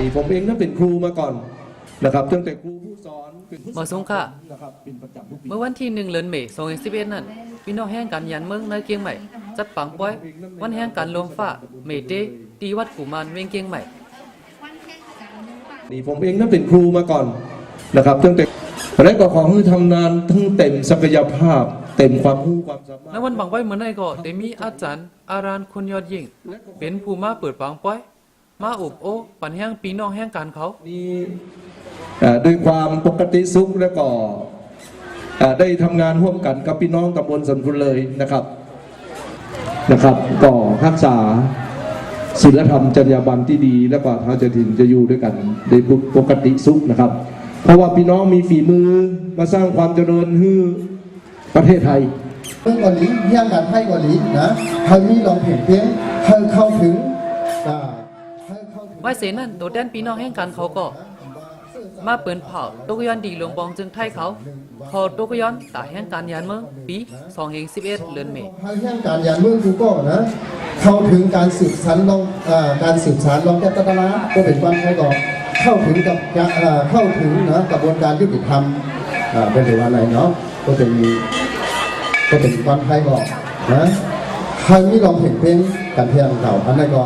นี่ผมเองนั้นเป็นครูมาก่อนนะครับตั้งแต่ครูผู้สอนหมอสงค่ะเมื่อวันที่1 เดือนเมษายน2011นั้นพี่น้องแห่งการยันเมืองในเกียงใหม่จัดปังป้อยวันแห่งการลมฟ้าเมเดตีวัดกุมารเวียงเกียงใหม่นี่ผมเองนั้นเป็นครูมาก่อนนะครับตั้งแต่และก็ขอให้ทำงานทั้งเต็มศักยภาพเต็มความรู้ความสามารถในวันปังป้อยเหมือนในก็ได้มีอาจารย์อารานคนยอดยิ่งเป็นผู้มาเปิดปังป้อยมาอบโอ้ปันแห่งพี่น้องแห่งการเขานี่ด้วยความปกติสุขและก็ได้ทำงานร่วมกันกับพี่น้องตำบลสันพุนเลยนะครับก็รักษาศีลธรรมจรรยาบรรณที่ดีแล้วก็เขาจะถิ่นจะอยู่ด้วยกันในปกติสุขนะครับเพราะว่าพี่น้องมีฝีมือมาสร้างความเจริญให้ประเทศไทยเรื่องกว่านี้ย่างการให้กว่านี้นะเขามีลองเพียงเพียงเข้าถึงไว้เสนั่นโดดแดนพี่น้องแห่งการเขาก็มาเปิดเผาตกย้อนดีหลวงบองจึงไทยเขาพอตกย้อนตาแห่งการยานเมืองปี2011 เดือนเมษายนแห่งการยานเมืองกูก็นะเข้าถึงการสืบสานลองแก้ตตลาก็เป็นวันไทยก่อนเข้าถึงกับเข้าถึงนะกระบวนการยุติธรรมเป็นหรือว่าอะไรเนาะก็เป็นวันไทยก่อนนะใครมีลองเห็นเพลงการเที่ยวเก่าอันนั้นก็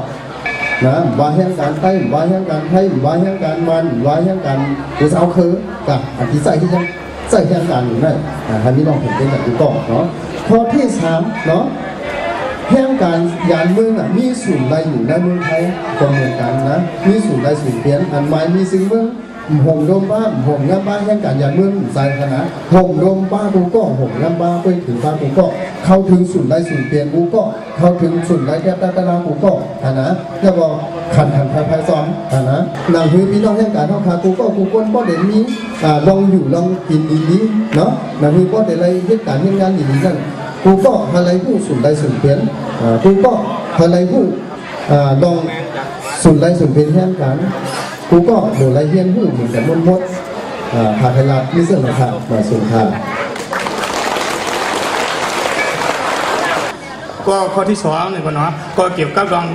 นะว่าแห่งการไทยว่าแห่งการไทยว่าแห่งการมันว่าแห่งการกูจะเอาคือกับอันที่ใส่ที่ยังใส่แห่งการอยู่นั่นใครมีลองเห็นเพลงแบบนี้ก่อนเนาะข้อที่3เนาะแห่งการยานเมืองมีศูนย์ใดอยู่ในเมืองไทยก็เหมือนกันนะมีศูนย์ใดศูนย์เปลี่ยนอันหมายมีสิ่งเมืองหงโดมบ้าหงน้ำบ้าแห่งการยานเมืองสายคณะหงโดมบ้ากูก็หงน้ำบ้าไปถึงบ้ากูก็เข้าถึงศูนย์ใดศูนย์เปลี่ยนกูก็เข้าถึงศูนย์ใดแก้ตลากูก็นะแล้วก็ขันภายซ้อมนะหลังคือพี่น้องแห่งการท่องคากูก็กูก้นก็เด่นมีลองอยู่ลองกินดีๆเนาะหลังคือก็เด่นอะไรเหตุการณ์งานดีๆนั่นกูก็อะไรผู้ศูนย์ใดศูนย์เปลี่ยนกูก็อะไรผู้ลองศูนย์ใดศูนย์เปลี่ยนแห่งการกูก็โดนไล่เฮียนผู้เหมือนแต่มดพาไทยรัฐมิเสื่อมรามาสูงค่าก็ข้อที่2เนี่ยก็เนาะก็เกี่ยวกับรอง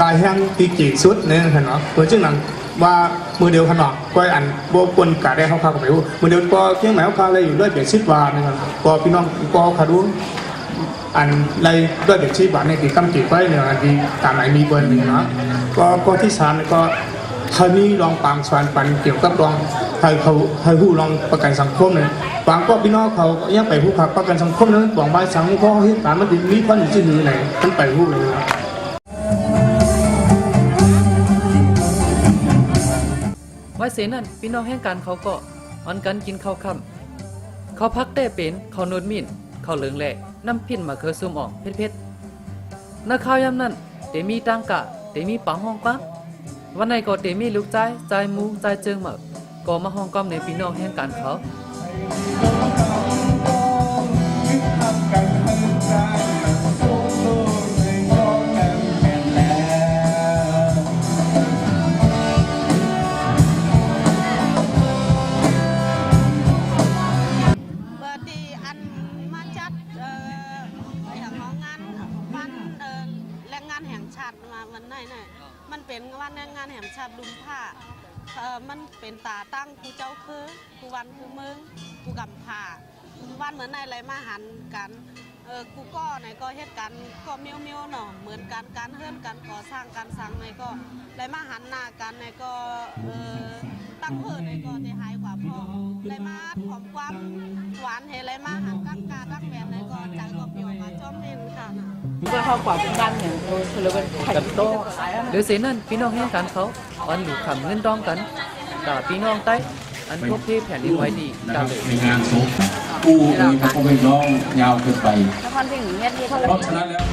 กายแห้งตีจีสุดเนี่ยค่ะเนาะเพื่อจึงนั้นว่ามือเดียวขนาดก็อันโบกวนกาได้เข้ากับไปมือเดียวก็เที่ยงหมายเขาเลยอยู่ด้วยเบียดชิดวานะครับก็พี่น้องก็ขาดูอันไรด้วยเบียดชิดวาในที่กำจีไว้เนี่ยที่ตามไหนมีเบอร์หนึ่งเนาะก็ข้อที่3เนี่ยก็เขามีรองปางสวรรค์ปันเกี่ยวกับรองให้ผู้รองประกันสังคมเนี่ยบางก็พี่น้องเขายังไปผู้ขับประกันสังคมนั้นหวังว่าสังคมที่ตามมันมีความอยู่ที่ไหนไหนมันไปผู้เลยนะไว้เสนั่นพี่น้องแห่งการเขาก็วันกันกินข้าวค่ำเขาพักได้เป็นเขาโนดมินเขาเหลืองแหล่น้ำพินมาเคยซุ่มออกเพชรนักข่าวยำนั้นเดมีตังกะเดมีปังห้องกว้างวันไหนก็เดมีลูกใจมูใจเจิงมาก็มาห้องก้อมในพี่น้องแห่งการเขาแห่งชาติมาวันไหนเนี่ยมันเป็นวันแรงงานแห่งชาติลุมผ้ามันเป็นตาตั้งกูเจ้าคือกูวันคือมึงกูกำผ้าวันเหมือนในอะไรมาหันกันกูก็ไหนก็เหตุการณ์ก็เมียวเนาะเหมือนกันการเฮือนกันก่อสร้างการสั่งในก็อะไรมาหันหน้ากันในก็ตั้งเพื่อในก็จะหายกว่าพ่ออะไรมาหอมความหวานเฮอะไรมาหันตั้งกาตั้งแหวนในก็ใจก็เปรี้ยวก็จ้อมเห็นค่ะเพื่อเข้ากว่าเป็นบ้านอย่างเราเป็นไข่โตเดี๋ยวเสนั่นพี่น้องแห่งกันเขาอันหลุดขำเงินดองกันแต่พี่น้องใต้อันพวกที่แผ่นดินไหวดีกันเลยในงานศพผู้มีพระพุทธน้องยาวเกินไปเพราะฉะนั้นแล้ว